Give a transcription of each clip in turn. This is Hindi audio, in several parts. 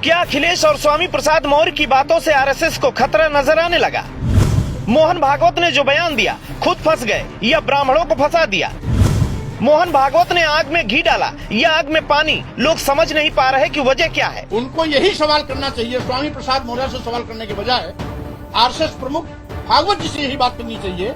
क्या अखिलेश और स्वामी प्रसाद मौर्य की बातों से आरएसएस को खतरा नजर आने लगा? मोहन भागवत ने जो बयान दिया, खुद फंस गए या ब्राह्मणों को फंसा दिया? मोहन भागवत ने आग में घी डाला या आग में पानी? लोग समझ नहीं पा रहे कि वजह क्या है। उनको यही सवाल करना चाहिए, स्वामी प्रसाद मौर्य से सवाल करने के बजाय आरएसएस प्रमुख भागवत जी से यही बात करनी चाहिए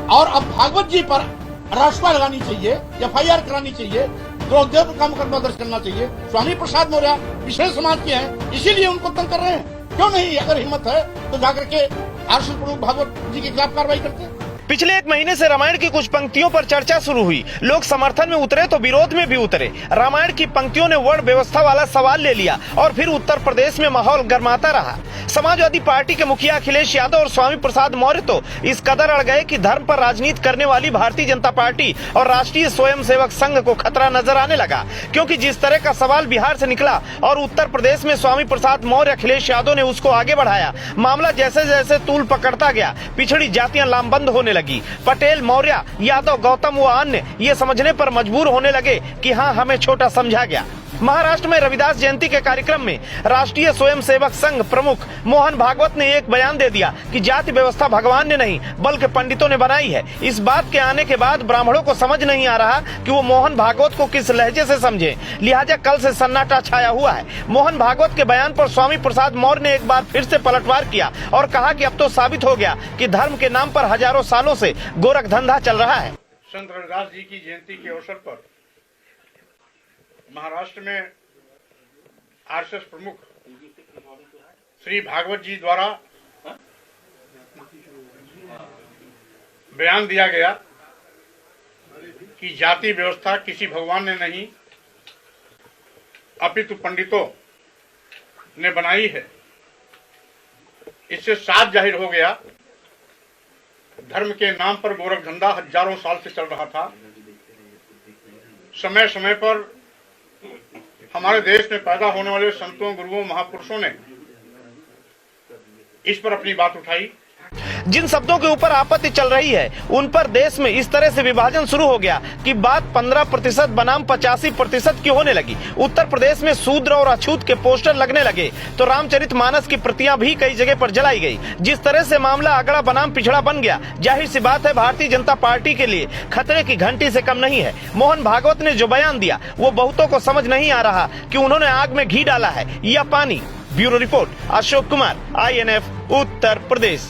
और अब भागवत जी पर राष्ट्रपति लगानी चाहिए, एफआईआर करानी चाहिए, द्रोह का मुकदमा दर्ज करना चाहिए। स्वामी प्रसाद मौर्य पिछड़े समाज के हैं, इसीलिए उनको तंग कर रहे हैं। क्यों नहीं, अगर हिम्मत है तो जाकर के आरएसएस प्रमुख भागवत जी के खिलाफ कार्रवाई करते हैं। पिछले एक महीने से रामायण की कुछ पंक्तियों पर चर्चा शुरू हुई। लोग समर्थन में उतरे तो विरोध में भी उतरे। रामायण की पंक्तियों ने वर्ण व्यवस्था वाला सवाल ले लिया और फिर उत्तर प्रदेश में माहौल गर्माता रहा। समाजवादी पार्टी के मुखिया अखिलेश यादव और स्वामी प्रसाद मौर्य तो इस कदर अड़ गए कि धर्म पर राजनीति करने वाली भारतीय जनता पार्टी और राष्ट्रीय स्वयंसेवक संघ को खतरा नजर आने लगा, क्योंकि जिस तरह का सवाल बिहार से निकला और उत्तर प्रदेश में स्वामी प्रसाद मौर्य अखिलेश यादव ने उसको आगे बढ़ाया। मामला जैसे जैसे तूल पकड़ता गया, पिछड़ी जातियां लामबंद होने लगी। पटेल, मौर्य, यादव, गौतम व अन्य ये समझने पर मजबूर होने लगे कि हाँ, हमें छोटा समझा गया। महाराष्ट्र में रविदास जयंती के कार्यक्रम में राष्ट्रीय स्वयंसेवक संघ प्रमुख मोहन भागवत ने एक बयान दे दिया कि जाति व्यवस्था भगवान ने नहीं बल्कि पंडितों ने बनाई है। इस बात के आने के बाद ब्राह्मणों को समझ नहीं आ रहा कि वो मोहन भागवत को किस लहजे से समझे, लिहाजा कल से सन्नाटा छाया हुआ है। मोहन भागवत के बयान पर स्वामी प्रसाद मौर्य ने एक बार फिर से पलटवार किया और कहा कि अब तो साबित हो गया कि धर्म के नाम पर हजारों सालों से गोरख धंधा चल रहा है। संत रविदास जी की जयंती के अवसर पर महाराष्ट्र में आरएसएस प्रमुख श्री भागवत जी द्वारा बयान दिया गया कि जाति व्यवस्था किसी भगवान ने नहीं अपितु पंडितों ने बनाई है। इससे साफ जाहिर हो गया धर्म के नाम पर गोरख धंधा हजारों साल से चल रहा था। समय समय पर हमारे देश में पैदा होने वाले संतों, गुरुओं, महापुरुषों ने इस पर अपनी बात उठाई। जिन शब्दों के ऊपर आपत्ति चल रही है उन पर देश में इस तरह से विभाजन शुरू हो गया कि बात 15% बनाम 85% की होने लगी। उत्तर प्रदेश में शूद्र और अछूत के पोस्टर लगने लगे तो रामचरितमानस की प्रतियां भी कई जगह पर जलाई गई। जिस तरह से मामला अगड़ा बनाम पिछड़ा बन गया, जाहिर सी बात है भारतीय जनता पार्टी के लिए खतरे की घंटी से कम नहीं है। मोहन भागवत ने जो बयान दिया वो बहुतों को समझ नहीं आ रहा कि उन्होंने आग में घी डाला है या पानी। Bureau report, Ashok Kumar, INF, Uttar Pradesh.